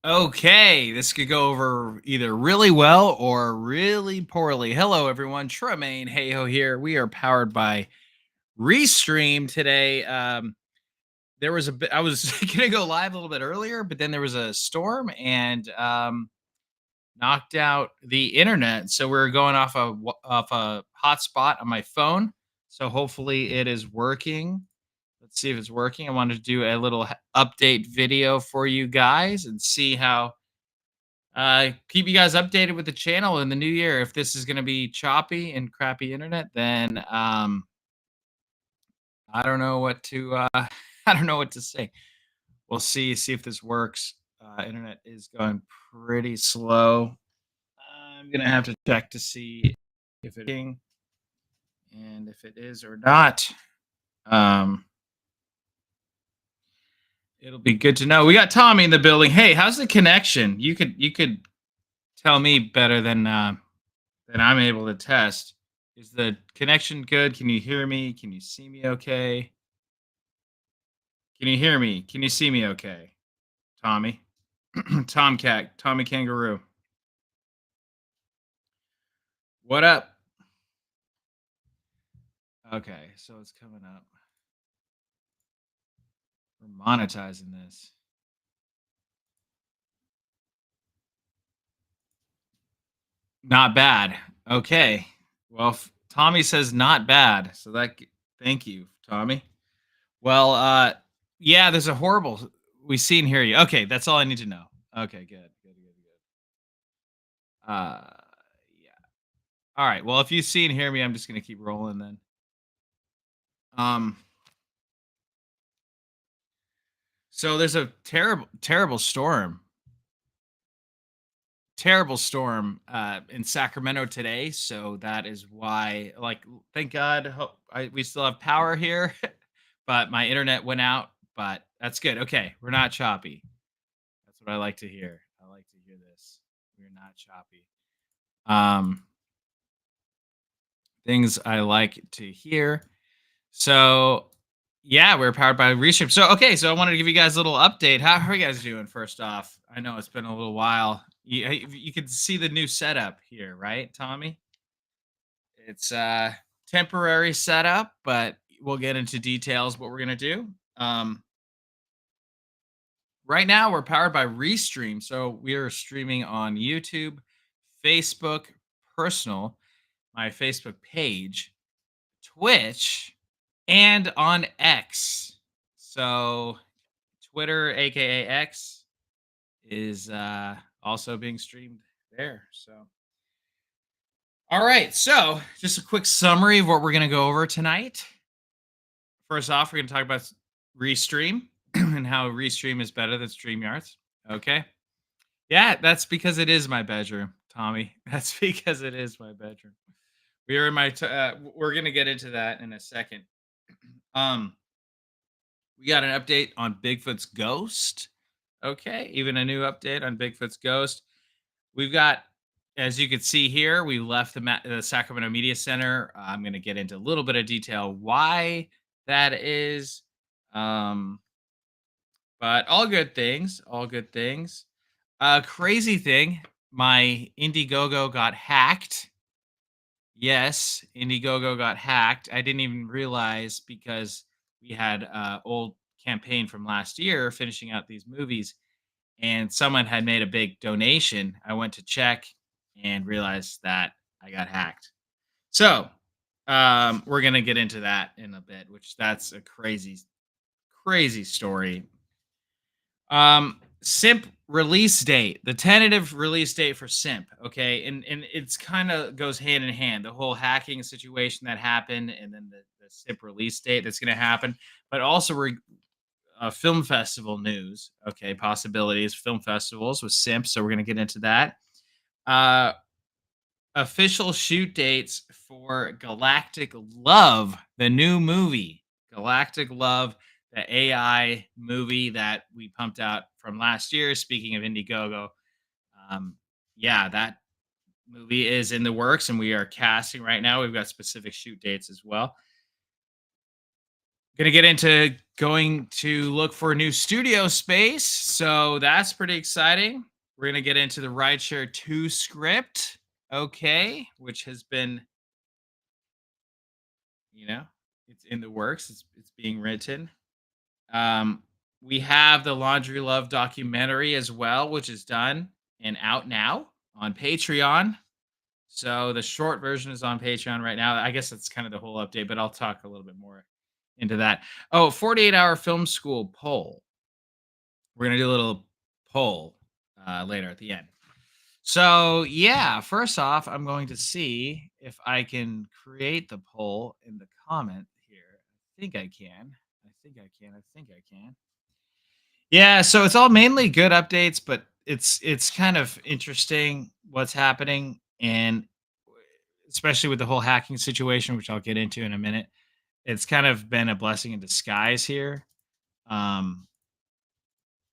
Okay, this could go over either really well or really poorly. Hello, everyone. Tremaine Hayhoe here. We are powered by Restream today. There was a bit. I was gonna go live a little bit earlier, but then there was a storm and knocked out the internet. So we're going off a hotspot on my phone. So hopefully it is working. Let's see if it's working. I wanted to do a little update video for you guys and see how keep you guys updated with the channel in the new year. If this is going to be choppy and crappy internet, then I don't know what to I don't know what to say. We'll see if this works. Internet is going pretty slow. I'm gonna have to check to see if it's working and if it is or not. Um, it'll be good to know. We got Tommy in the building. Hey, how's the connection? You could tell me better than I'm able to test. Is the connection good? Can you hear me? Can you see me okay? Can you hear me? Can you see me okay? Tommy? Tomcat, Tommy Kangaroo. What up? Okay, so it's coming up. We're monetizing this. Not bad. Okay. Well, Tommy says not bad. So thank you, Tommy. Well, yeah, there's a horrible we see and hear you. Okay, that's all I need to know. Okay, good. Yeah. All right. Well, if you see and hear me, I'm just gonna keep rolling then. Um, so there's a terrible storm in Sacramento today. So that is why, like, thank God, we still have power here, but my internet went out. But that's good. Okay, we're not choppy. That's what I like to hear. I like to hear this. We're not choppy. Um, things I like to hear. So, yeah, we're powered by Restream. So, okay, so I wanted to give you guys a little update. How are you guys doing? First off, I know it's been a little while. You can see the new setup here, right, Tommy? It's temporary setup, but we'll get into details what we're gonna do. Right now, we're powered by Restream, so we are streaming on YouTube, Facebook, personal, my Facebook page, Twitch, and on X. So Twitter, aka X, is also being streamed there. So, all right. So, just a quick summary of what we're going to go over tonight. First off, we're going to talk about Restream and how Restream is better than StreamYards. Okay. Yeah, that's because it is my bedroom, Tommy. That's because it is my bedroom. We are in my. We're going to get into that in a second. Um, we got an update on Bigfoot's ghost. Okay, even a new update on Bigfoot's ghost. We've got, as you can see here, we left the Sacramento Media Center. I'm going to get into a little bit of detail why that is. Um, but all good things, all good things. Crazy thing, my Indiegogo got hacked. Yes, Indiegogo got hacked. I didn't even realize because we had old campaign from last year finishing out these movies and someone had made a big donation. I went to check and realized that I got hacked. So, we're going to get into that in a bit, which that's a crazy story. Simp release date, the tentative release date for Simp. Okay. And it's kind of goes hand in hand. The whole hacking situation that happened and then the Simp release date that's going to happen, but also film festival news. Okay. Possibilities, film festivals with Simp. So we're going to get into that. Uh, Official shoot dates for Galactic Love, the new movie. Galactic Love, the AI movie that we pumped out from last year. Speaking of Indiegogo, um, yeah, that movie is in the works and we are casting right now. We've got specific shoot dates as well. Gonna get into going to look for a new studio space. So that's pretty exciting. We're gonna get into the Rideshare 2 script. Okay, which has been, you know, it's in the works. It's being written. Um, we have the Laundry Love documentary as well, which is done and out now on Patreon. So the short version is on Patreon right now. I guess that's kind of the whole update, but I'll talk a little bit more into that. Oh, 48-hour film school poll. We're going to do a little poll later at the end. So, yeah, first off, I'm going to see if I can create the poll in the comment here. I think I can. I think I can. I think I can. Yeah, so it's all mainly good updates, but it's kind of interesting what's happening, and especially with the whole hacking situation, which I'll get into in a minute. It's kind of been a blessing in disguise here. Um,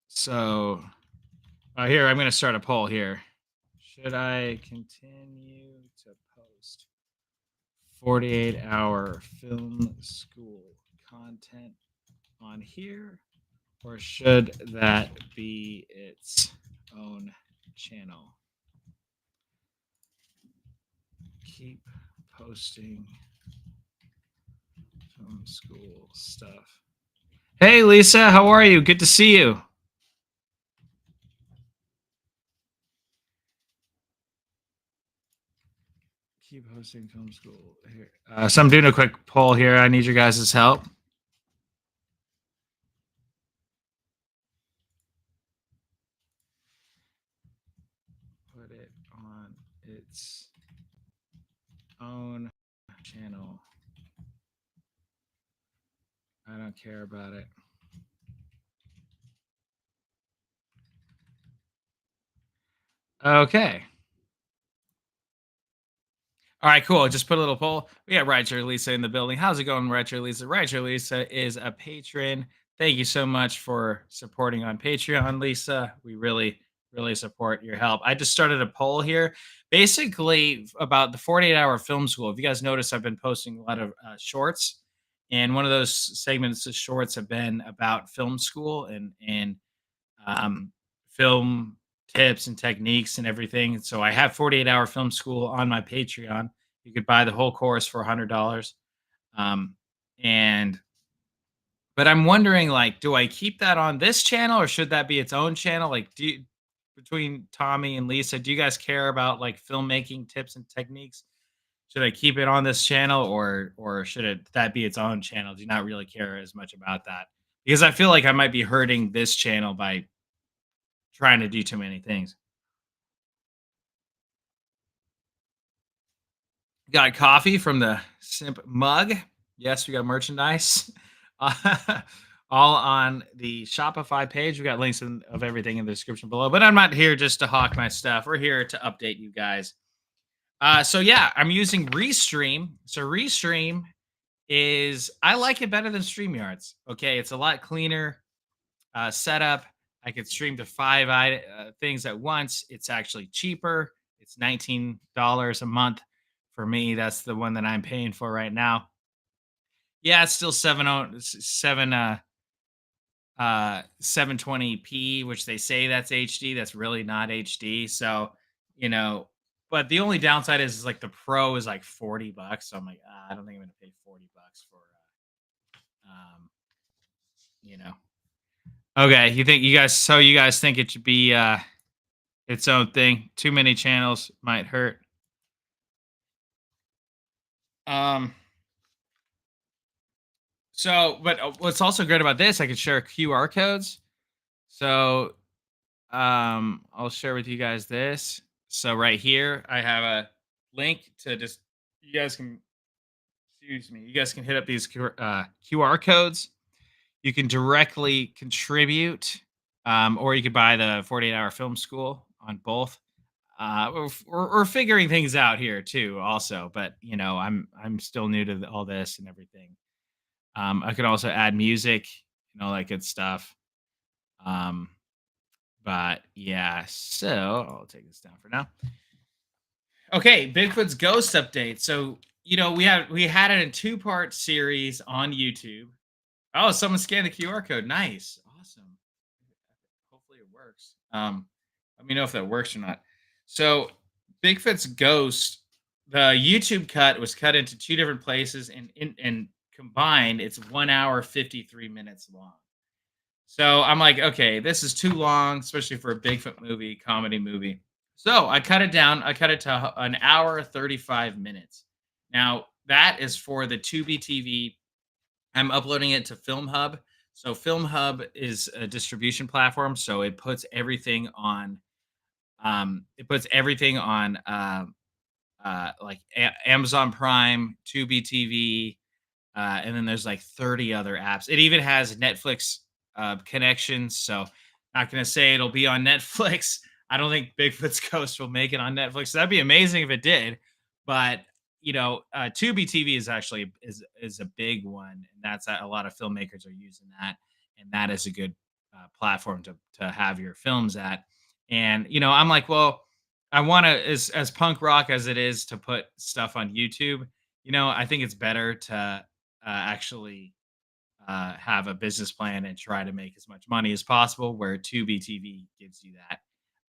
so here I'm going to start a poll here. Should I continue to post 48-hour film school content on here, or should that be its own channel? Keep posting film school stuff. Hey, Lisa, how are you? Good to see you. Keep hosting film school here. So I'm doing a quick poll here. I need your guys' help. Put it on its own channel. I don't care about it. Okay. All right, cool. Just put a little poll. We got Rideshare Lisa in the building. How's it going, Rideshare Lisa? Rideshare Lisa is a patron. Thank you so much for supporting on Patreon, Lisa. We really, really support your help. I just started a poll here, basically about the 48-hour film school. If you guys notice, I've been posting a lot of shorts, and one of those segments of shorts have been about film school and um, film tips and techniques and everything. So I have 48-hour film school on my Patreon. You could buy the whole course for $100. Um, and but I'm wondering, like, do I keep that on this channel or should that be its own channel? Like, between Tommy and Lisa, do you guys care about like filmmaking tips and techniques? Should I keep it on this channel or should that be its own channel? Do you not really care as much about that? Because I feel like I might be hurting this channel by trying to do too many things. Got coffee from the Simp mug. Yes, we got merchandise. Uh, all on the Shopify page. We got links of everything in the description below. But I'm not here just to hawk my stuff. We're here to update you guys. So yeah, I'm using Restream. So Restream is I like it better than StreamYards. Okay, it's a lot cleaner setup. I could stream to five things at once. It's actually cheaper. It's $19 a month for me. That's the one that I'm paying for right now. Yeah, it's still 720p, which they say that's HD. That's really not HD. So, you know, but the only downside is like the Pro is like $40. So I'm like, I don't think I'm gonna pay $40 for you know. Okay, you guys think it should be its own thing. Too many channels might hurt. Um. So, but what's also great about this, I could share QR codes. So, I'll share with you guys this. So right here, I have a link to just you guys can excuse me. You guys can hit up these QR codes. You can directly contribute, or you could buy the 48-hour film school on both. We're figuring things out here too, also. But I'm still new to all this and everything. I could also add music, all that good stuff. Um, but yeah, so I'll take this down for now. Okay, Bigfoot's ghost update. So we had it in two-part series on YouTube. Oh, someone scanned the QR code. Nice. Awesome. Hopefully it works. Let me know if that works or not. So Bigfoot's ghost, the YouTube cut was cut into two different places, and combined, it's 1 hour 53 minutes long. So I'm like, okay, this is too long, especially for a Bigfoot movie, comedy movie. So I cut it down. I cut it to an hour 35 minutes. Now that is for the Tubi TV. I'm uploading it to Film Hub. So Film Hub is a distribution platform. So it puts everything on like Amazon Prime, Tubi TV, and then there's like 30 other apps. It even has Netflix connections. So not gonna say it'll be on Netflix. I don't think Bigfoot's Ghost will make it on Netflix. That'd be amazing if it did. But Tubi TV is actually is a big one, and that's a lot of filmmakers are using that, and that is a good platform to have your films at. And I'm like, well, I want to as punk rock as it is to put stuff on YouTube. I think it's better to actually have a business plan and try to make as much money as possible. Where Tubi TV gives you that.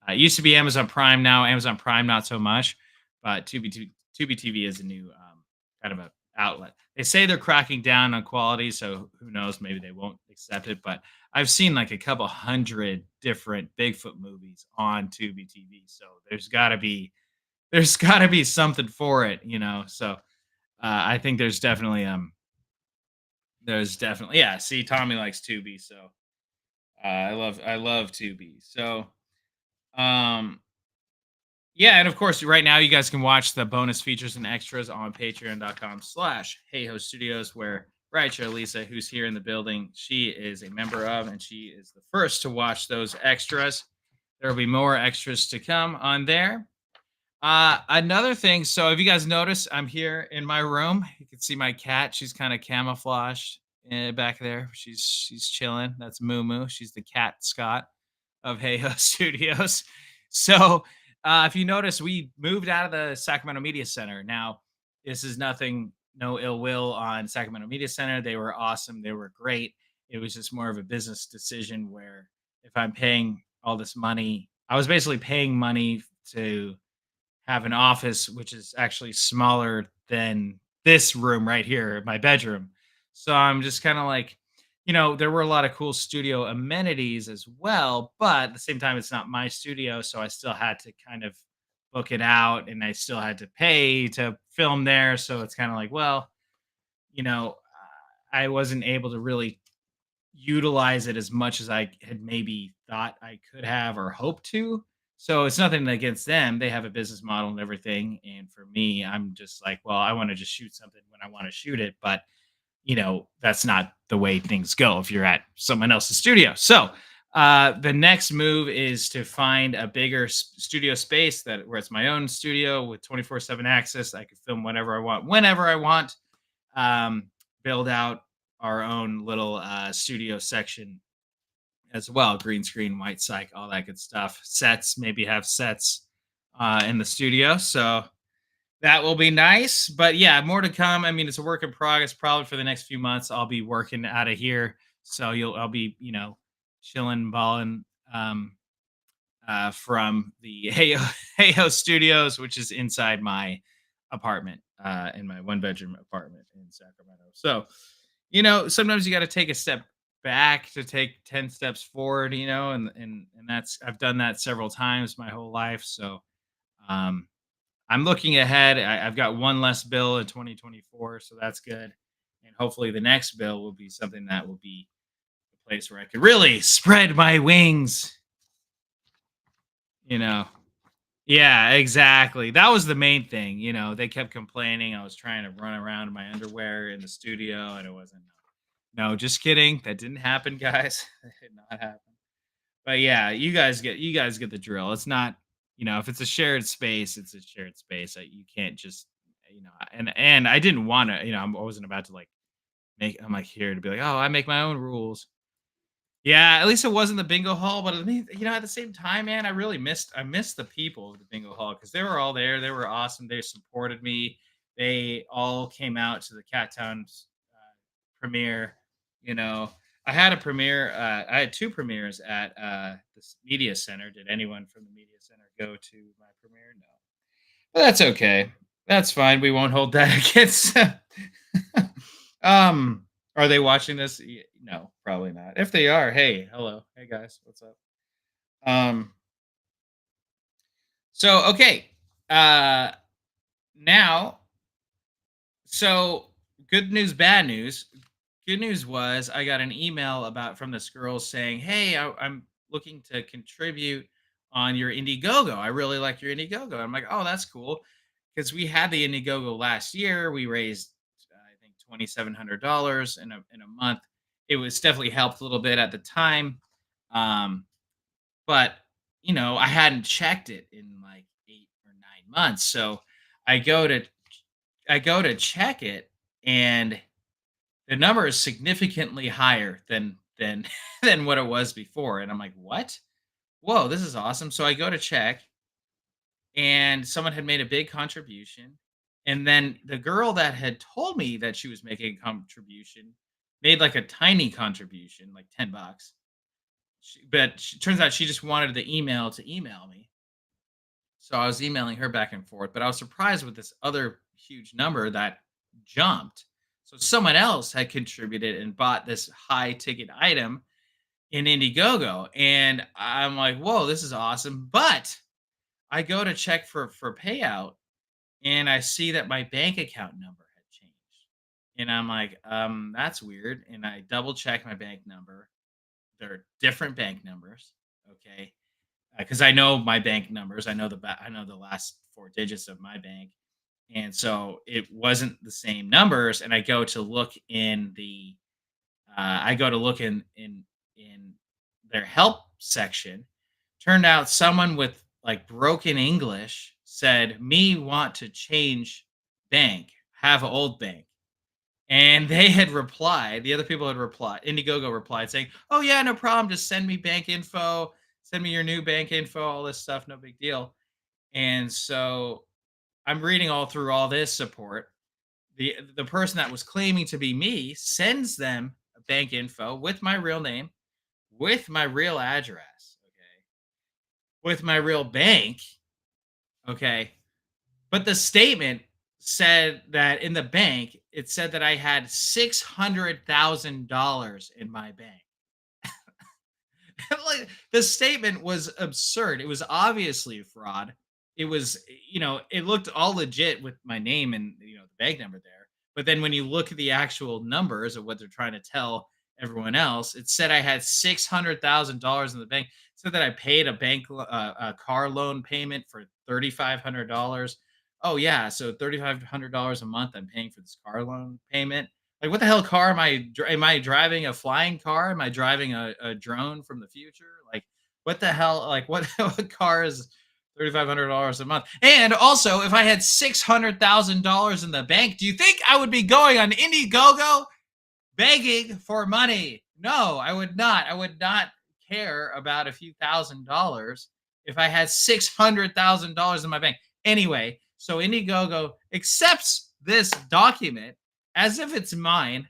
It used to be Amazon Prime. Now Amazon Prime not so much, but Tubi TV is a new kind of a outlet. They say they're cracking down on quality, so who knows? Maybe they won't accept it. But I've seen like a couple hundred different Bigfoot movies on Tubi TV, so there's got to be something for it. So I think there's definitely yeah. See, Tommy likes Tubi, so I love Tubi. So um yeah, and of course, right now you guys can watch the bonus features and extras on patreon.com/Hayhoe Studios, where right here, Lisa, who's here in the building, she is a member of, and she is the first to watch those extras. There will be more extras to come on there. Another thing, so if you guys notice, I'm here in my room. You can see my cat. She's kind of camouflaged back there. She's chilling. That's Moo Moo. She's the cat Scott of Hayhoe Studios. So if you notice, we moved out of the Sacramento Media Center. Now, this is nothing, no ill will on Sacramento Media Center. They were awesome. They were great. It was just more of a business decision where if I'm paying all this money, I was basically paying money to have an office which is actually smaller than this room right here, my bedroom. So I'm just kind of like, there were a lot of cool studio amenities as well, but at the same time, it's not my studio. So I still had to kind of book it out and I still had to pay to film there. So it's kind of like, well, I wasn't able to really utilize it as much as I had maybe thought I could have or hoped to. So it's nothing against them. They have a business model and everything. And for me, I'm just like, well, I want to just shoot something when I want to shoot it. But, that's not the way things go if you're at someone else's studio. So the next move is to find a bigger studio space where it's my own studio with 24/7 access. I can film whatever I want, whenever I want. Build out our own little studio section as well, green screen, white cyc, all that good stuff. Sets, maybe have sets in the studio. So that will be nice. But yeah, more to come. I mean, it's a work in progress. Probably for the next few months, I'll be working out of here. So I'll be, chilling, balling from the Hayhoe Studios, which is inside my apartment, in my one bedroom apartment in Sacramento. So, sometimes you got to take a step back to take 10 steps forward, and that's I've done that several times my whole life. So, um, I'm looking ahead. I've got one less bill in 2024, so that's good. And hopefully the next bill will be something that will be a place where I could really spread my wings, you know. Yeah, exactly. That was the main thing. They kept complaining I was trying to run around in my underwear in the studio, and it wasn't. No, just kidding. That didn't happen, guys. That did not happen. But yeah, you guys get the drill. It's not, if it's a shared space, it's a shared space. You can't just, and I didn't want to, I wasn't about to like I'm like here to be like, oh, I make my own rules. Yeah, at least it wasn't the bingo hall, but I mean, at the same time, man, I missed the people of the bingo hall because they were all there. They were awesome. They supported me. They all came out to the Cat Town premiere. You know, I had a premiere. I had two premieres at this media center. Did anyone from the media center go to my premiere? No, but that's okay. That's fine. We won't hold that against. um, are they watching this? No, probably not. If they are, hey, hello, hey guys, what's up? Um, so okay, uh, now, so good news, bad news. Good news was I got an email about from this girl saying, "Hey, I'm looking to contribute on your Indiegogo. I really like your Indiegogo." I'm like, "Oh, that's cool," because we had the Indiegogo last year. We raised, I think, $2,700 in a month. It was definitely helped a little bit at the time, um, but I hadn't checked it in like 8 or 9 months. So I go to I go to check it, and the number is significantly higher than than what it was before, and I'm like, "What? Whoa, this is awesome." So I go to check, and someone had made a big contribution, and then the girl that had told me that she was making a contribution made, like, a tiny contribution, like 10 bucks. But turns out she just wanted the email to email me. So I was emailing her back and forth, but I was surprised with this other huge number that jumped. So someone else had contributed and bought this high ticket item in Indiegogo, and I'm like, "Whoa, this is awesome!" But I go to check for payout, and I see that my bank account number had changed, and I'm like, that's weird." And I double check my bank number. They're different bank numbers, okay? Because I know my bank numbers. I know the last four digits of my bank, and so it wasn't the same numbers. And I go to look in their help section. Turned out someone with like broken English said, "Me want to change bank, have old bank." And they had replied, the other people had replied, Indiegogo replied saying, "Oh yeah, no problem. Just send me bank info, send me your new bank info, all this stuff, no big deal." And so I'm reading all through all this support. The person that was claiming to be me sends them a bank info with my real name, with my real address, okay, with my real bank, okay. But the statement said that in the bank, it said that I had $600,000 in my bank. Like, the statement was absurd. It was obviously a fraud. It was, it looked all legit with my name and the bank number there. But then when you look at the actual numbers of what they're trying to tell everyone else, it said I had $600,000 in the bank. It said that I paid a car loan payment for $3,500. Oh yeah, so $3,500 a month I'm paying for this car loan payment. Like, what the hell car am am I driving a flying car? Am I driving a drone from the future? Like, what the hell? Like, what, what car is $3,500 a month? And also, if I had $600,000 in the bank, do you think I would be going on Indiegogo begging for money? No, I would not. I would not care about a few $1,000s if I had $600,000 in my bank. Anyway, so Indiegogo accepts this document as if it's mine.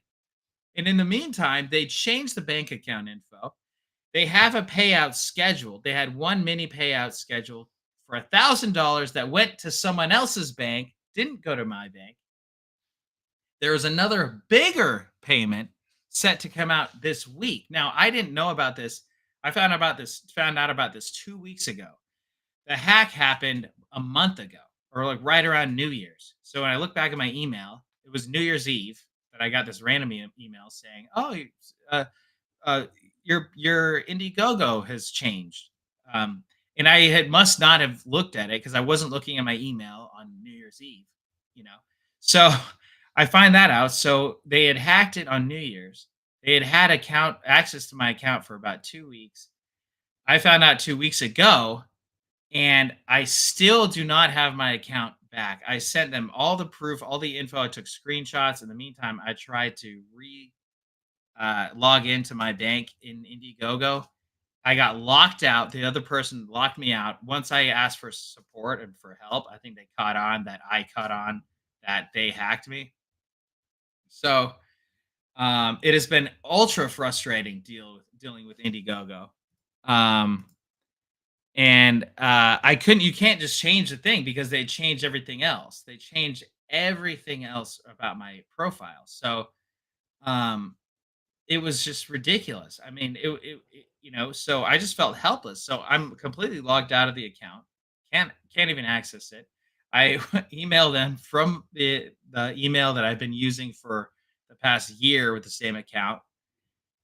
And in the meantime, they changed the bank account info. They have a payout scheduled. They had one mini payout scheduled for $1,000 that went to someone else's bank, didn't go to my bank. There was another bigger payment set to come out this week. Now, I didn't know about this. I found out about this 2 weeks ago. The hack happened a month ago, or like right around New Year's. So when I look back at my email, it was New Year's Eve that I got this random email saying, "Oh, uh, uh, your Indiegogo has changed." And I had must not have looked at it because I wasn't looking at my email on New Year's Eve, you know. So I find that out. So they had hacked it on New Year's. They had account access to my account for about 2 weeks. I found out 2 weeks ago, and I still do not have my account back. I sent them all the proof, all the info. I took screenshots. In the meantime, I tried to log into my bank in Indiegogo. I got locked out. The other person locked me out. Once I asked for support and for help, I think they caught on that I caught on that they hacked me. So It has been ultra frustrating dealing with Indiegogo. Um, and I couldn't. You can't just change the thing because they changed everything else. They changed everything else about my profile. So um, it was just ridiculous. I mean, so I just felt helpless. So I'm completely logged out of the account. Can't even access it. I email them from the email that I've been using for the past year with the same account,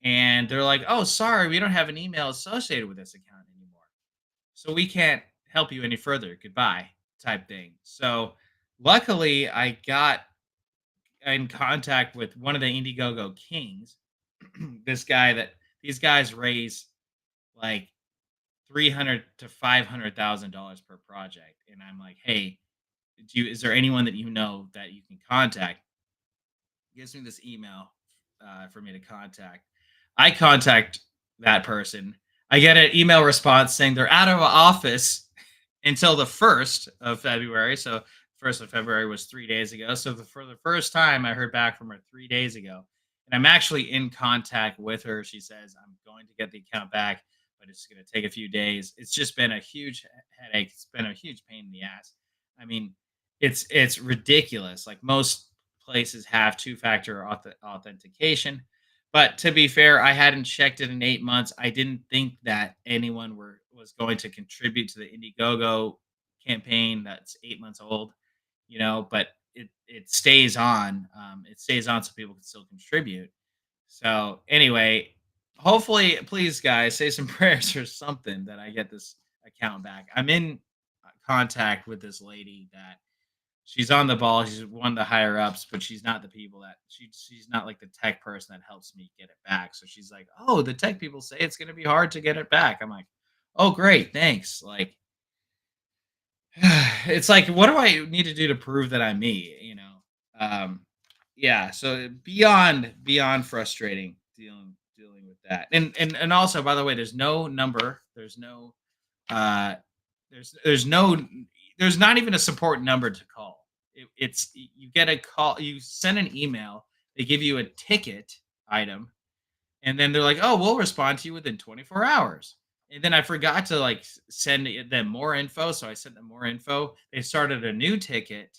and they're like, "Oh, sorry, we don't have an email associated with this account anymore, so we can't help you any further. Goodbye," type thing. So luckily, I got in contact with one of the Indiegogo kings. This guy that these guys raise like 300 to $500,000 per project, and I'm like, "Hey, is there anyone that you know that you can contact?" Gives me this email for me to contact. I contact that person. I get an email response saying they're out of office until the 1st of February. So 1st of February was 3 days ago. So for the first time, I heard back from her 3 days ago. And I'm actually in contact with her. She says, I'm going to get the account back, but it's going to take a few days. It's just been a huge headache. It's been a huge pain in the ass. I mean, it's ridiculous. Like most places have two-factor authentication. But to be fair, I hadn't checked it in 8 months. I didn't think that anyone was going to contribute to the Indiegogo campaign that's 8 months old, but it stays on. It stays on so people can still contribute. So anyway, hopefully, please guys, say some prayers or something that I get this account back. I'm in contact with this lady that she's on the ball. She's one of the higher ups, but she's not the people that she's not like the tech person that helps me get it back. So she's like, "Oh, the tech people say it's going to be hard to get it back." I'm like, "Oh, great, thanks." Like, it's like, what do I need to do to prove that I'm me? Um, yeah. So beyond frustrating dealing with that, and also, by the way, there's no number. Uh, there's no there's not even a support number to call. It's you get a call, you send an email, they give you a ticket item, and then they're like, "Oh, we'll respond to you within 24 hours." And then I forgot to like send them more info, so I sent them more info. They started a new ticket,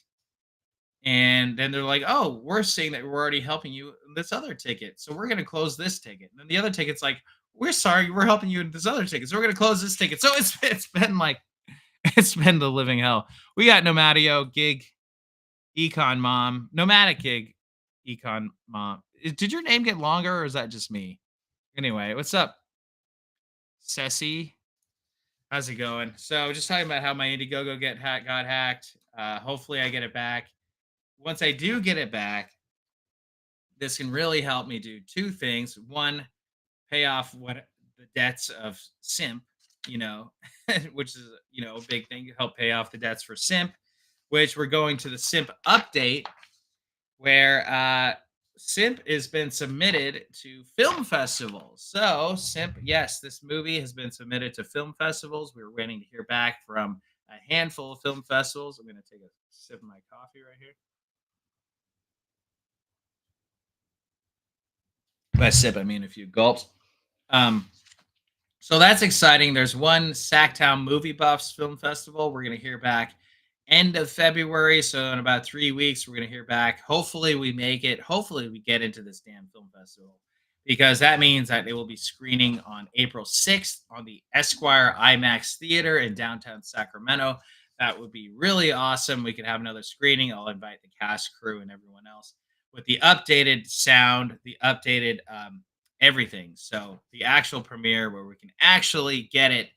and then they're like, "Oh, we're seeing that we're already helping you in this other ticket, so we're going to close this ticket." And then the other ticket's like, "We're sorry, we're helping you in this other ticket, so we're going to close this ticket." So it's been like it's been the living hell. We got Nomadio, Gig, Econ Mom, Nomadic Gig, Econ Mom. Did your name get longer or is that just me? Anyway, what's up, Ceci? How's it going? So just talking about how my Indiegogo got hacked. Hopefully I get it back. Once I do get it back, this can really help me do two things. One, pay off what the debts of Simp, you know, which is a big thing. Help pay off the debts for Simp, which we're going to the Simp update, where Simp has been submitted to film festivals. So Simp, yes, this movie has been submitted to film festivals. We're waiting to hear back from a handful of film festivals. I'm going to take a sip of my coffee right here. By sip, I mean a few gulps. Um, So that's exciting. There's one Sacktown Movie Buffs Film Festival. We're going to hear back end of February. So in about 3 weeks, we're going to hear back. Hopefully we make it. Hopefully we get into this damn film festival because that means that it will be screening on April 6th on the Esquire IMAX Theater in downtown Sacramento. That would be really awesome. We could have another screening. I'll invite the cast, crew, and everyone else with the updated sound, the updated everything. So the actual premiere where we can actually get it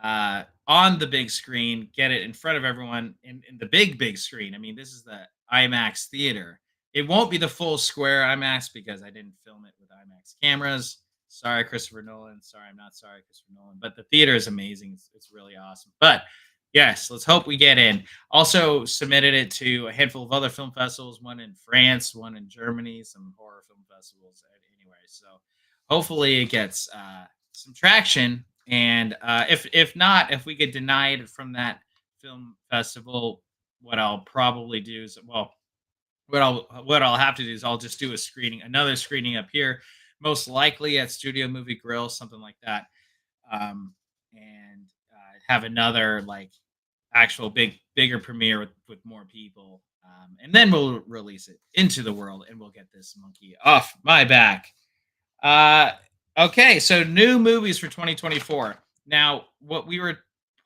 on the big screen, get it in front of everyone in the big screen. I mean, this is the IMAX theater. It won't be the full square IMAX because I didn't film it with IMAX cameras. Sorry, Christopher Nolan. Sorry, I'm not sorry, Christopher Nolan. But the theater is amazing. It's really awesome. But yes, let's hope we get in. Also submitted it to a handful of other film festivals, one in France, one in Germany, some horror film festivals. Anyway, so hopefully it gets some traction. And if not, if we get denied from that film festival, what I'll probably do is, well, what I'll have to do is I'll just do another screening up here, most likely at Studio Movie Grill, something like that, and have another like actual bigger premiere with more people, and then we'll release it into the world, and we'll get this monkey off my back. Uh, okay, so new movies for 2024. Now, what we were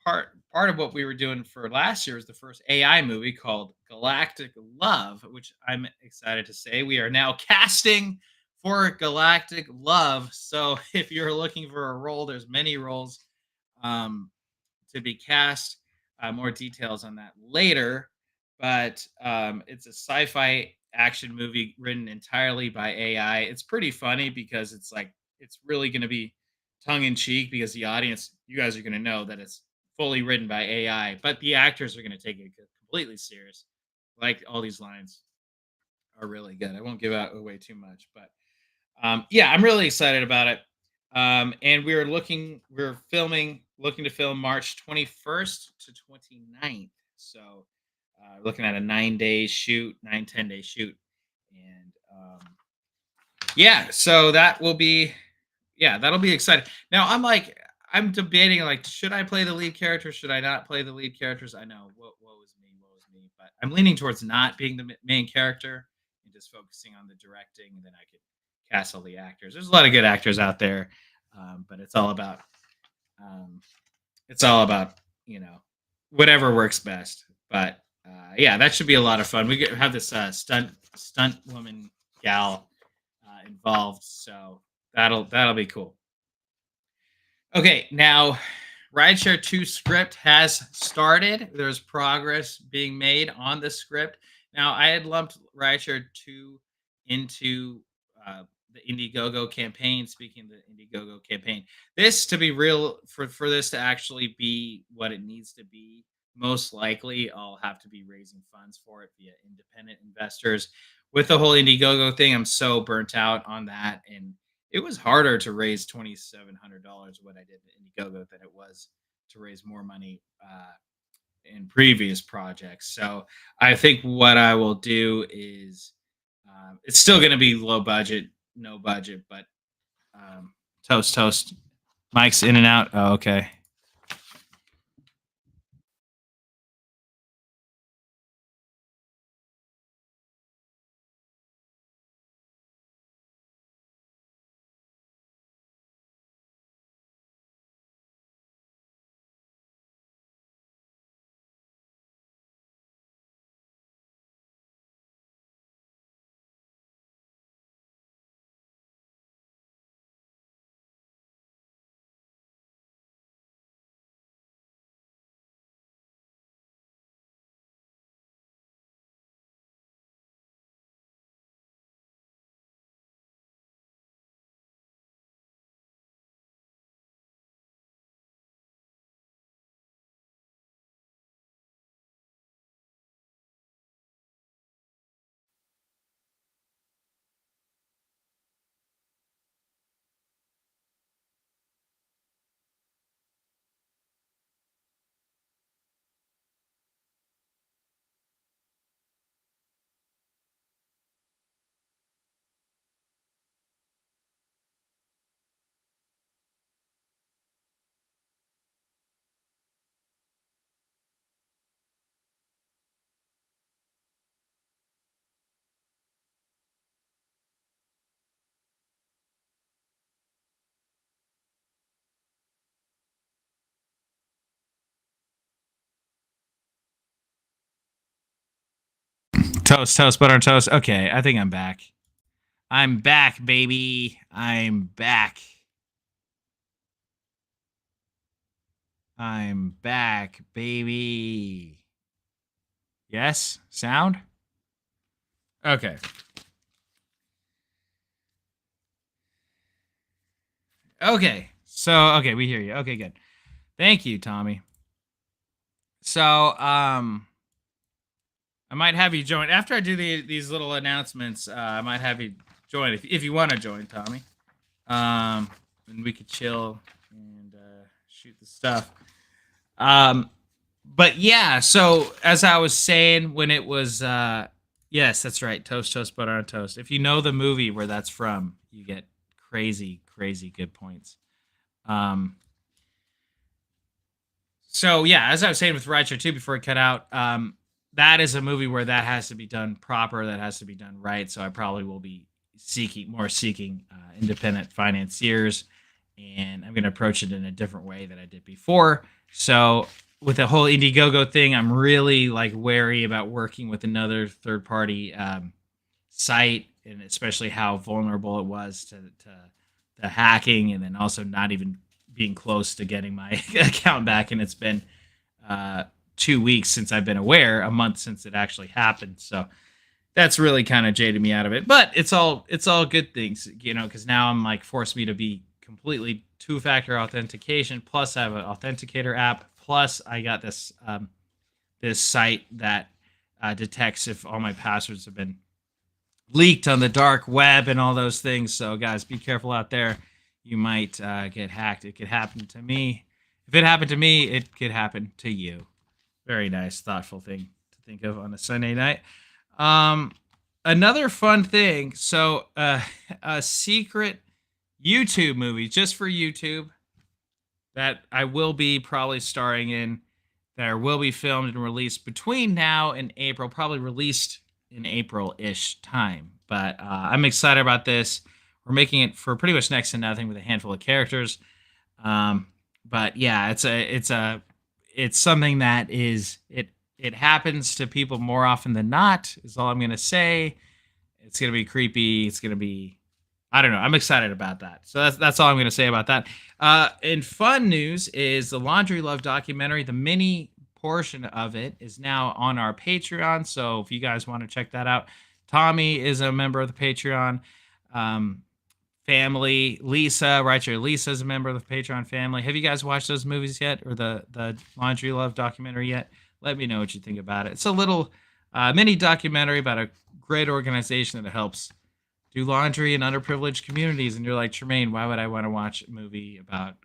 part of what we were doing for last year was the first AI movie called Galactic Love, which I'm excited to say we are now casting for Galactic Love. So if you're looking for a role, there's many roles um, to be cast. More details on that later. But it's a sci-fi action movie written entirely by AI. It's pretty funny because it's really going to be tongue in cheek because the audience, you guys are going to know that it's fully written by AI, but the actors are going to take it completely serious. Like all these lines are really good. I won't give out away too much, but yeah, I'm really excited about it. And looking to film March 21st to 29th. So, looking at a 9 day shoot, 10 day shoot. And yeah, so that'll be exciting. Now, I'm debating, like, should I play the lead character? Should I not play the lead characters? I know, woe is me, but I'm leaning towards not being the main character and just focusing on the directing, and then I could cast all the actors. There's a lot of good actors out there, but um, it's all about whatever works best. But yeah, that should be a lot of fun. Have this stunt woman gal involved, so that'll be cool. Okay, now Rideshare 2 script has started. There's progress being made on the script. Now, I had lumped Rideshare 2 into the Indiegogo campaign. Speaking of the Indiegogo campaign, this to be real, for this to actually be what it needs to be, most likely I'll have to be raising funds for it via independent investors. With the whole Indiegogo thing, I'm so burnt out on that, and it was harder to raise $2,700 what I did in Indiegogo than it was to raise more money in previous projects. So I think what I will do is it's still going to be low budget, no budget, but toast. Mike's in and out. Oh, okay. Toast, butter on toast. Okay, I think I'm back. I'm back, baby. I'm back. I'm back, baby. Yes? Sound? Okay. Okay. Okay, we hear you. Okay, good. Thank you, Tommy. So, I might have you join after I do these little announcements. I might have you join if you want to join, Tommy. And we could chill and shoot the stuff. But yeah, so as I was saying, when it was Yes, that's right. Toast, toast, butter on toast. If you know the movie where that's from, you get crazy, crazy good points. Um, so yeah, as I was saying with Rideshare 2 before it cut out, that is a movie where that has to be done proper, that has to be done right. So I probably will be seeking independent financiers, and I'm going to approach it in a different way than I did before. So with the whole Indiegogo thing, I'm really like wary about working with another third party site, and especially how vulnerable it was to hacking, and then also not even being close to getting my account back. And it's been uh, 2 weeks since I've been aware, a month since it actually happened. So that's really kind of jaded me out of it. But it's all good things, because now I'm like forced me to be completely two-factor authentication. Plus, I have an authenticator app. Plus, I got this site that detects if all my passwords have been leaked on the dark web and all those things. So, guys, be careful out there. You might get hacked. It could happen to me. If it happened to me, it could happen to you. Very nice, thoughtful thing to think of on a Sunday night. Another fun thing. So, a secret YouTube movie just for YouTube that I will be probably starring in, that will be filmed and released between now and April, probably released in April-ish time. But I'm excited about this. We're making it for pretty much next to nothing with a handful of characters. But yeah, it's something that it happens to people more often than not, is all I'm gonna say. It's gonna be creepy. It's gonna be, I don't know. I'm excited about that. So that's all I'm gonna say about that. In fun news is the Laundry Love documentary. The mini portion of it is now on our Patreon. So if you guys want to check that out, Tommy is a member of the Patreon family. Lisa is a member of the Patreon family. Have you guys watched those movies yet, or the Laundry Love documentary yet? Let me know what you think about it. It's a little mini documentary about a great organization that helps do laundry in underprivileged communities. And you're like, Tremaine, why would I want to watch a movie about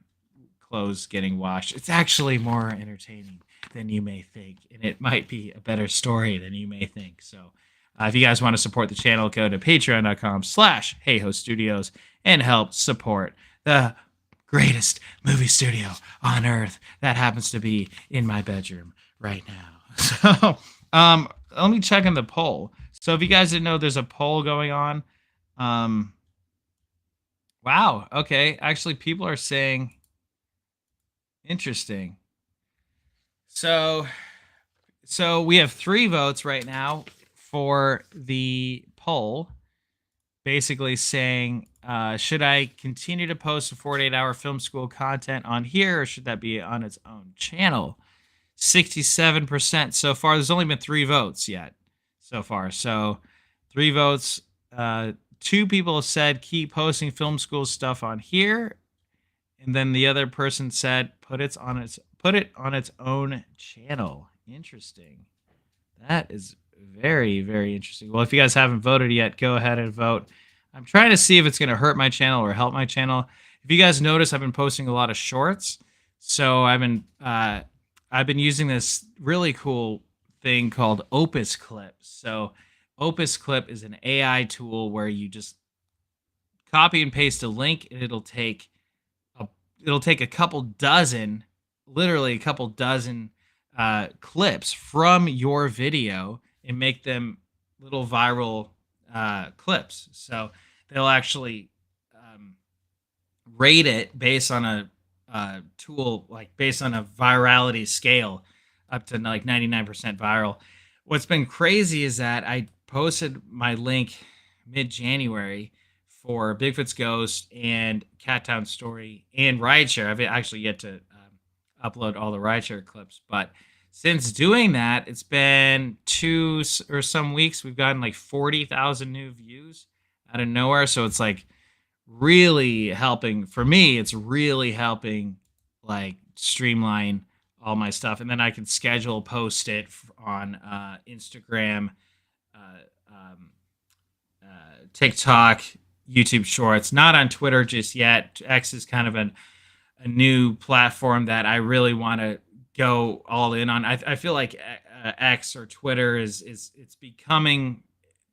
clothes getting washed? It's actually more entertaining than you may think, and it might be a better story than you may think. So if you guys want to support the channel, go to patreon.com/Hayhoe Studios and help support the greatest movie studio on earth that happens to be in my bedroom right now. So let me check on the poll. So if you guys didn't know, there's a poll going on. Wow. Okay. Actually, people are saying interesting. So we have 3 votes right now for the poll, basically saying, should I continue to post a 48-hour film school content on here, or should that be on its own channel? 67% so far. There's only been 3 votes yet so far. So 3 votes. 2 people have said keep posting film school stuff on here, and then the other person said put it on its own channel. Interesting. That is very, very interesting. Well, if you guys haven't voted yet, go ahead and vote. I'm trying to see if it's going to hurt my channel or help my channel. If you guys notice, I've been posting a lot of shorts. So I've been using this really cool thing called Opus Clip. So Opus Clip is an AI tool where you just copy and paste a link, and it'll take a couple dozen, literally a couple dozen clips from your video and make them little viral clips. So they'll actually rate it based on a tool, like based on a virality scale up to like 99% viral. What's been crazy is that I posted my link mid-January for Bigfoot's Ghost and Cat Town Story and Rideshare. I've actually yet to upload all the Rideshare clips, but since doing that, it's been 2 or some weeks. We've gotten like 40,000 new views out of nowhere. So it's like really helping for me. It's really helping like streamline all my stuff. And then I can post it on Instagram, TikTok, YouTube Shorts, not on Twitter just yet. X is kind of a new platform that I really want to go all in on. I feel like X or Twitter is it's becoming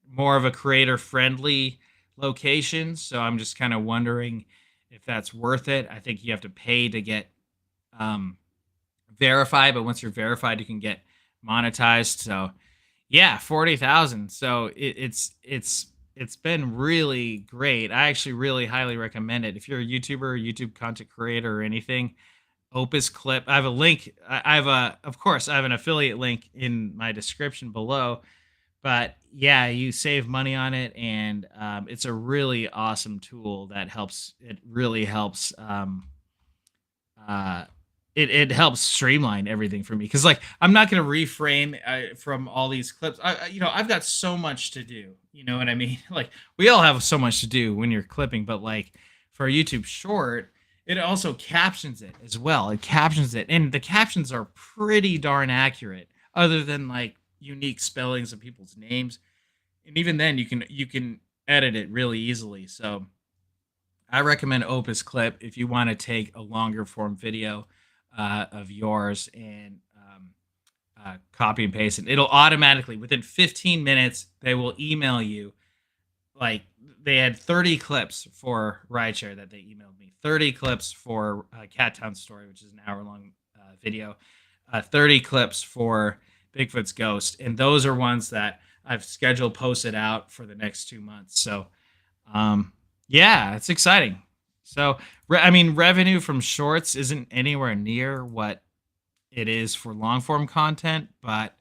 more of a creator friendly location. So I'm just kind of wondering if that's worth it. I think you have to pay to get um, verified, but once you're verified, you can get monetized. So yeah, 40,000. So it's been really great. I actually really highly recommend it. If you're a YouTuber, YouTube content creator, or anything, Opus Clip. I have a link. I have a, of course, I have an affiliate link in my description below. But yeah, you save money on it, and it's a really awesome tool that helps. It really helps. Uh, it helps streamline everything for me because like I'm not going to reframe from all these clips. I've got so much to do. You know what I mean? Like we all have so much to do when you're clipping, but like for a YouTube short, it also captions it as well. It captions it, and the captions are pretty darn accurate, other than like unique spellings of people's names. And even then, you can edit it really easily. So I recommend Opus Clip if you want to take a longer form video of yours and copy and paste it. It'll automatically, within 15 minutes, they will email you. Like they had 30 clips for Rideshare that they emailed me, 30 clips for Cat Town Story, which is an hour-long video, 30 clips for Bigfoot's Ghost. And those are ones that I've scheduled posted out for the next 2 months. So, yeah, it's exciting. So, I mean, revenue from shorts isn't anywhere near what it is for long form content, but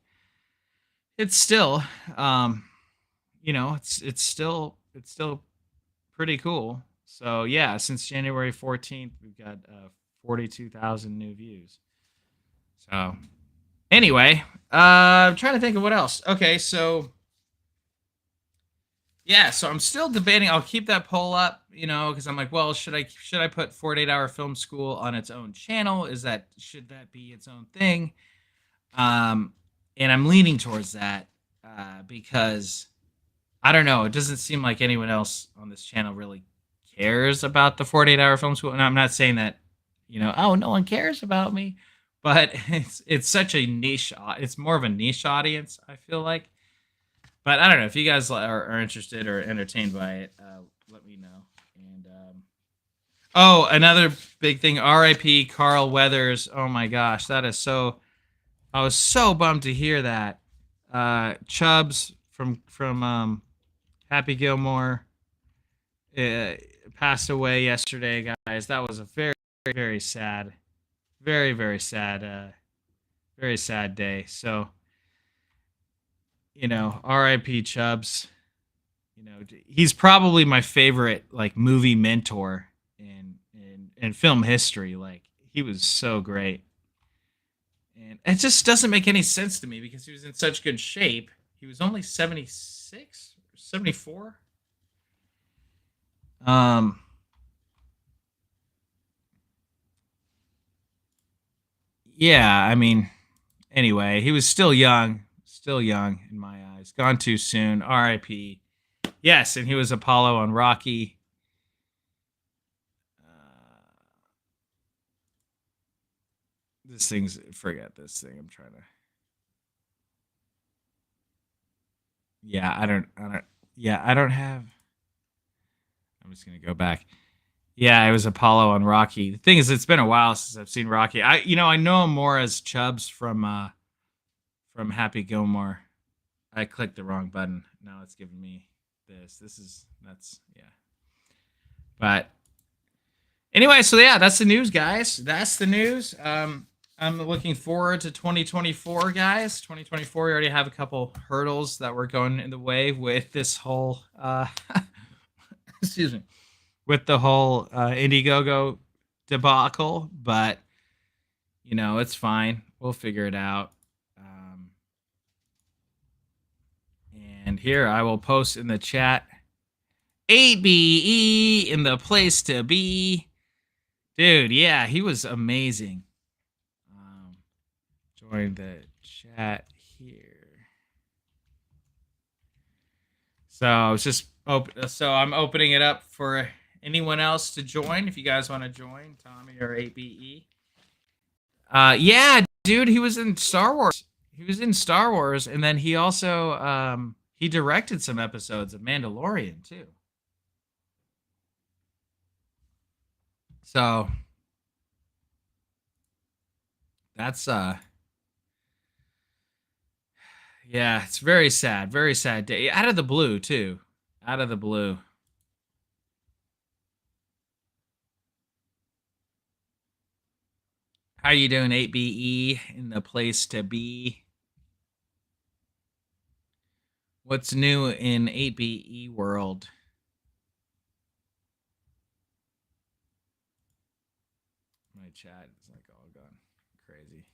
it's still, um, it's still pretty cool. So yeah, since January 14th, we've got 42,000 new views. So anyway, I'm trying to think of what else. Okay, so yeah, so I'm still debating. I'll keep that poll up, because I'm like, well, should I put 48-hour film school on its own channel? Should that be its own thing? And I'm leaning towards that because I don't know. It doesn't seem like anyone else on this channel really cares about the 48-hour film school. And I'm not saying that, oh, no one cares about me, but it's such a niche. It's more of a niche audience, I feel like. But I don't know if you guys are interested or entertained by it. Let me know. And oh, another big thing. R.I.P. Carl Weathers. Oh my gosh, that is so. I was so bummed to hear that. Chubbs from Happy Gilmore passed away yesterday, guys. That was a very, very sad, very, very sad day. So, R.I.P. Chubbs. He's probably my favorite like movie mentor in film history. Like he was so great, and it just doesn't make any sense to me because he was in such good shape. He was only 76 or 74. Yeah, I mean, anyway, he was still young in my eyes. Gone too soon. R.I.P. Yes, and he was Apollo on Rocky. Forget this thing. I'm trying to. Yeah, I don't have. I'm just gonna go back. Yeah, it was Apollo on Rocky. The thing is, it's been a while since I've seen Rocky. I know him more as Chubbs from Happy Gilmore. I clicked the wrong button. Now it's giving me this. That's yeah. But anyway, so yeah, that's the news, guys. That's the news. I'm looking forward to 2024, guys. 2024, we already have a couple hurdles that were going in the way with this whole excuse me, with the whole Indiegogo debacle, but it's fine. We'll figure it out. And here I will post in the chat 8BE in the place to be. Dude, yeah, he was amazing. Join the chat here. So I was just I'm opening it up for anyone else to join. If you guys want to join, Tommy or 8BE. Yeah, dude, he was in Star Wars. He was in Star Wars, and then he also He directed some episodes of Mandalorian too. So that's yeah, it's very sad day. Out of the blue too. Out of the blue. How you doing, 8BE? In the place to be. What's new in 8BE world? My chat is like all gone crazy.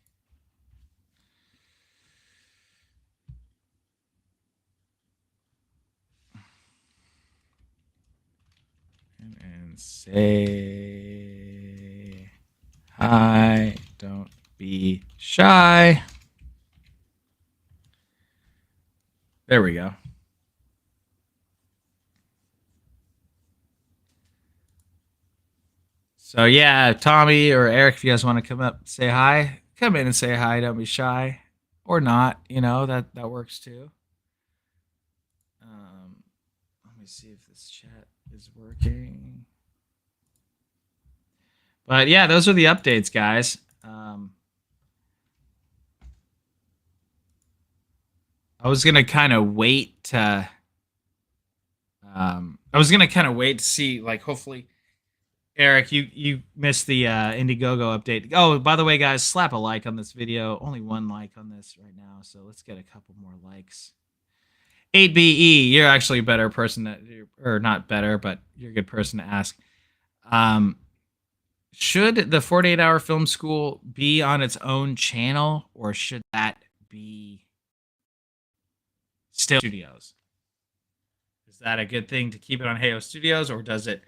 And say hi. Don't be shy. There we go. So yeah, Tommy or Eric, if you guys want to come up, say hi. Come in and say hi. Don't be shy, or not. You know that works too. Let me see if this chat is working. But yeah, those are the updates, guys. I was gonna kind of wait to. See, like, hopefully, Eric, you missed the Indiegogo update. Oh, by the way, guys, slap a like on this video. Only one like on this right now, so let's get a couple more likes. 8BE, you're actually a better person, or not better, but you're a good person to ask. Should the 48-hour film school be on its own channel, or should that be still Studios? Is that a good thing to keep it on Hayhoe Studios, or does it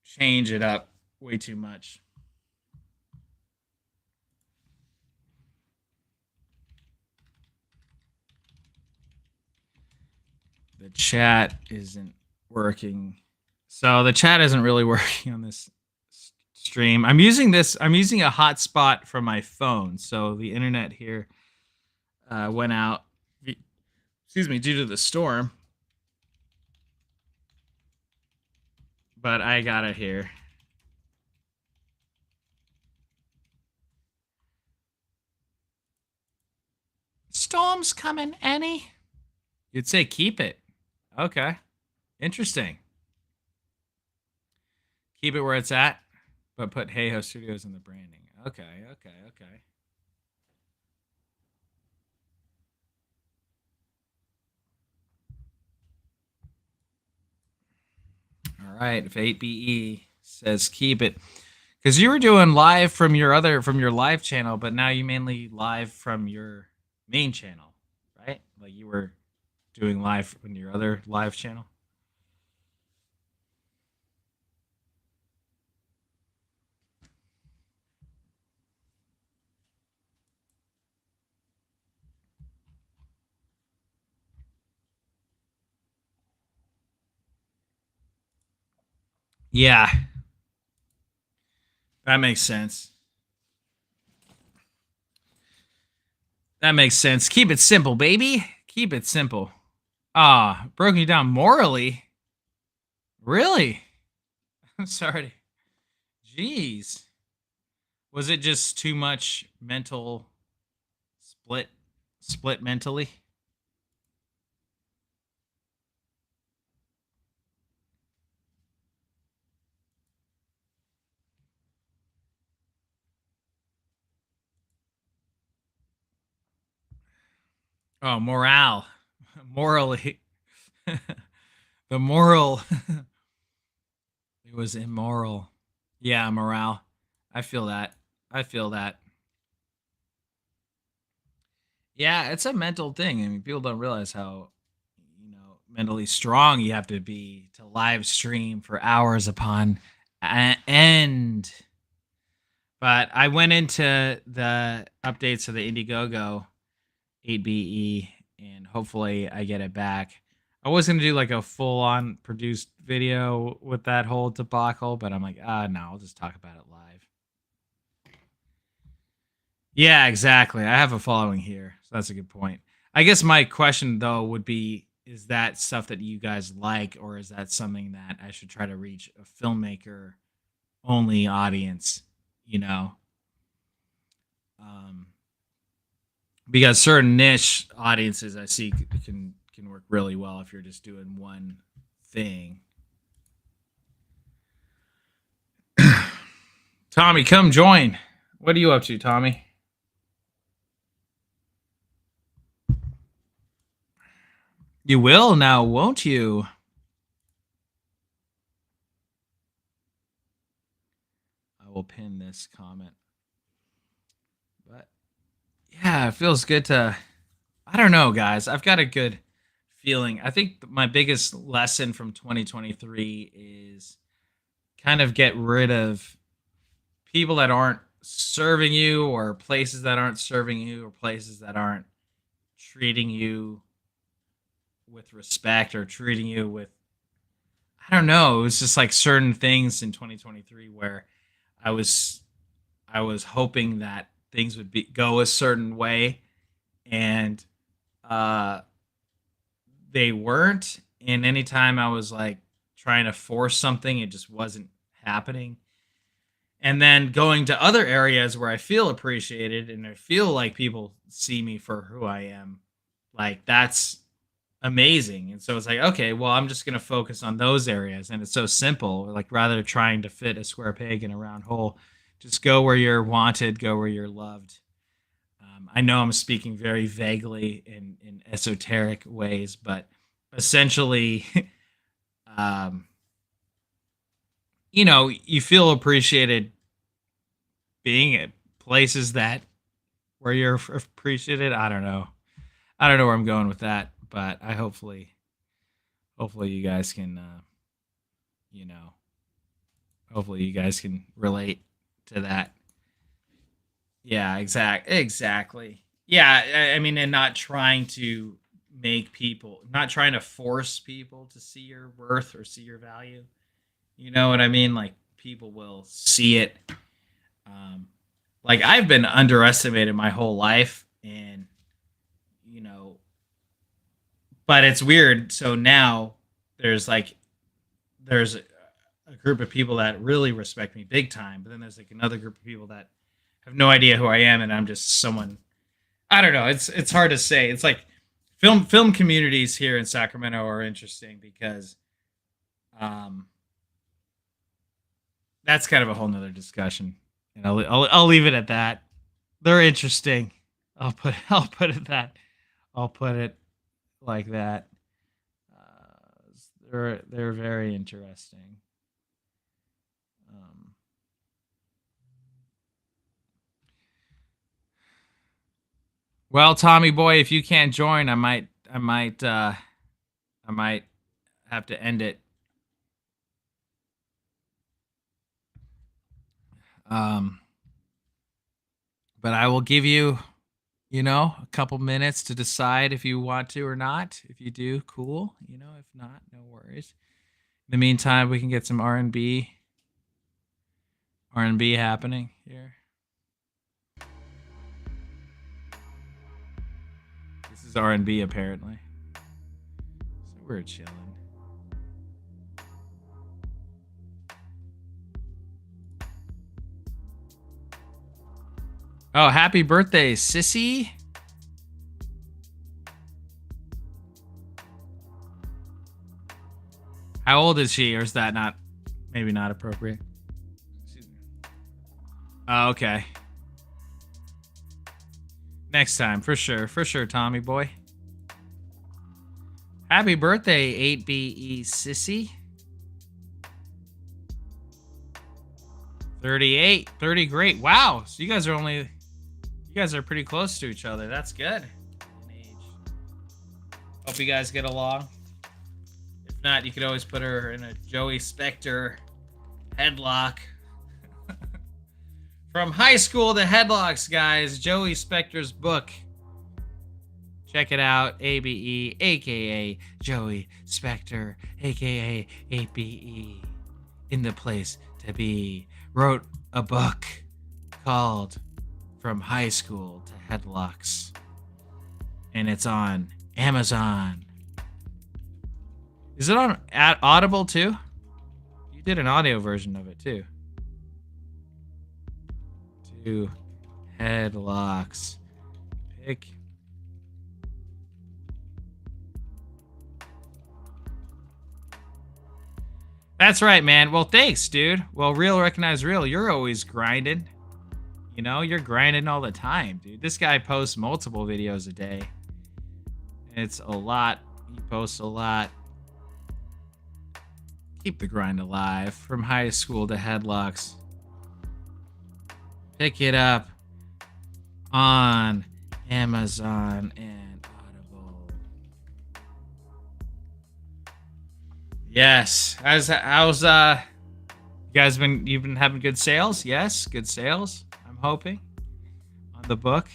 change it up way too much? The chat isn't working. So the chat isn't really working on this stream. I'm using a hotspot from my phone, so the internet here went out. Excuse me, due to the storm. But I got it here. Storm's coming, Annie. You'd say keep it. Okay. Interesting. Keep it where it's at, but put Hayhoe Studios in the branding. Okay. All right. If 8BE says keep it, because you were doing live from your live channel, but now you mainly live from your main channel, right? Like you were doing live on your other live channel. Yeah. That makes sense. Keep it simple, baby. Keep it simple. Broken you down morally? Really? I'm sorry. Jeez. Was it just too much mental split mentally? Oh, morally. The moral. It was immoral. Yeah, morale. I feel that. Yeah, it's a mental thing. I mean, people don't realize how, mentally strong you have to be to live stream for hours upon end. But I went into the updates of the Indiegogo 8BE, and hopefully I get it back. I was going to do like a full-on produced video with that whole debacle, but I'm like, no, I'll just talk about it live. Yeah, exactly. I have a following here, so that's a good point. I guess my question, though, would be, is that stuff that you guys like, or is that something that I should try to reach a filmmaker only audience? You know, um, because certain niche audiences I see can work really well if you're just doing one thing. Tommy, come join. What are you up to, Tommy? You will now, won't you? I will pin this comment. But yeah, it feels good to, I don't know, guys. I've got a good feeling. I think my biggest lesson from 2023 is kind of get rid of people that aren't serving you, or places that aren't serving you, or places that aren't treating you with respect, or treating you with, I don't know, it was just like certain things in 2023 where I was I was hoping that things would go a certain way, and uh they weren't. And anytime I was like trying to force something, it just wasn't happening. And then going to other areas where I feel appreciated and I feel like people see me for who I am, like that's amazing. And so it's like, okay, well, I'm just going to focus on those areas. And it's so simple. Like, rather than trying to fit a square peg in a round hole, just go where you're wanted, go where you're loved. I know I'm speaking very vaguely in esoteric ways, but essentially, um, you feel appreciated being at places that where you're appreciated. I don't know. I don't know where I'm going with that, but I hopefully you guys can, you know, hopefully you guys can relate to that. Yeah, exactly. Yeah, I mean, and not trying to not trying to force people to see your worth or see your value. You know what I mean? Like, people will see it. Um, like, I've been underestimated my whole life, and you know, but it's weird. So now there's a group of people that really respect me big time, but then there's like another group of people that have no idea who I am, and I'm just someone. I don't know. It's hard to say. It's like film communities here in Sacramento are interesting because, um, that's kind of a whole nother discussion, and I'll leave it at that. They're interesting. I'll put it that I'll put it like that. They're very interesting. Um, well, Tommy boy, if you can't join, I might have to end it. Um, but I will give you, a couple minutes to decide if you want to or not. If you do, cool. If not, no worries. In the meantime, we can get some R&B happening here. This is R&B apparently. So we're chilling. Oh, happy birthday, Sissy. How old is she, or is that maybe not appropriate? Oh, okay. Next time, for sure, Tommy boy. Happy birthday, 8BE Sissy. 38, 30, great. Wow, so you guys are pretty close to each other. That's good. In age. Hope you guys get along. If not, you could always put her in a Joey Spector headlock. From high school to headlocks, guys. Joey Spector's book. Check it out. ABE, aka Joey Spector, aka ABE. In the place to be. Wrote a book called From High School to Headlocks. And it's on Amazon. Is it on at Audible too? You did an audio version of it too. 2 headlocks. Pick. That's right, man. Well, thanks, dude. Well, real recognize real. You're always grinding. You know, you're grinding all the time, dude. This guy posts multiple videos a day. It's a lot. He posts a lot. Keep the grind alive. From high school to headlocks. Pick it up on Amazon and Audible. Yes. How's you guys you've been having good sales? Yes, good sales. I'm hoping on the book.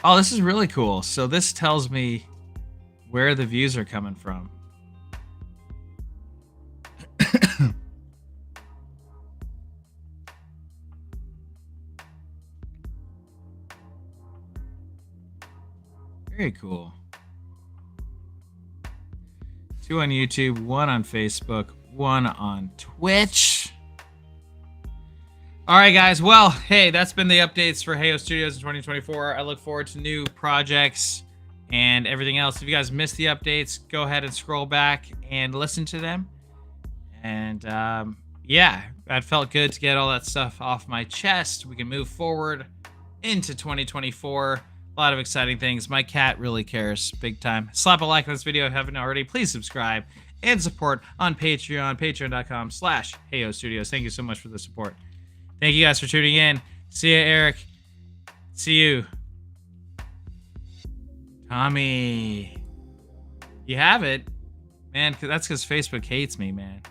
Oh, this is really cool. So this tells me where the views are coming from. Very cool. 2 on YouTube, 1 on Facebook, 1 on Twitch. All right, guys. Well, hey, that's been the updates for Hayhoe Studios in 2024. I look forward to new projects and everything else. If you guys missed the updates, go ahead and scroll back and listen to them. And yeah, that felt good to get all that stuff off my chest. We can move forward into 2024. A lot of exciting things. My cat really cares big time. Slap a like on this video if you haven't already. Please subscribe and support on Patreon, patreon.com/Hayhoe Studios. Thank you so much for the support. Thank you guys for tuning in. See you, Eric. See you. Tommy. You have it. Man, that's because Facebook hates me, man.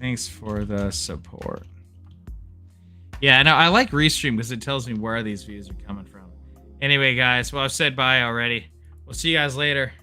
Thanks for the support. Yeah, no, I like Restream because it tells me where these views are coming from. Anyway, guys, well, I've said bye already. We'll see you guys later.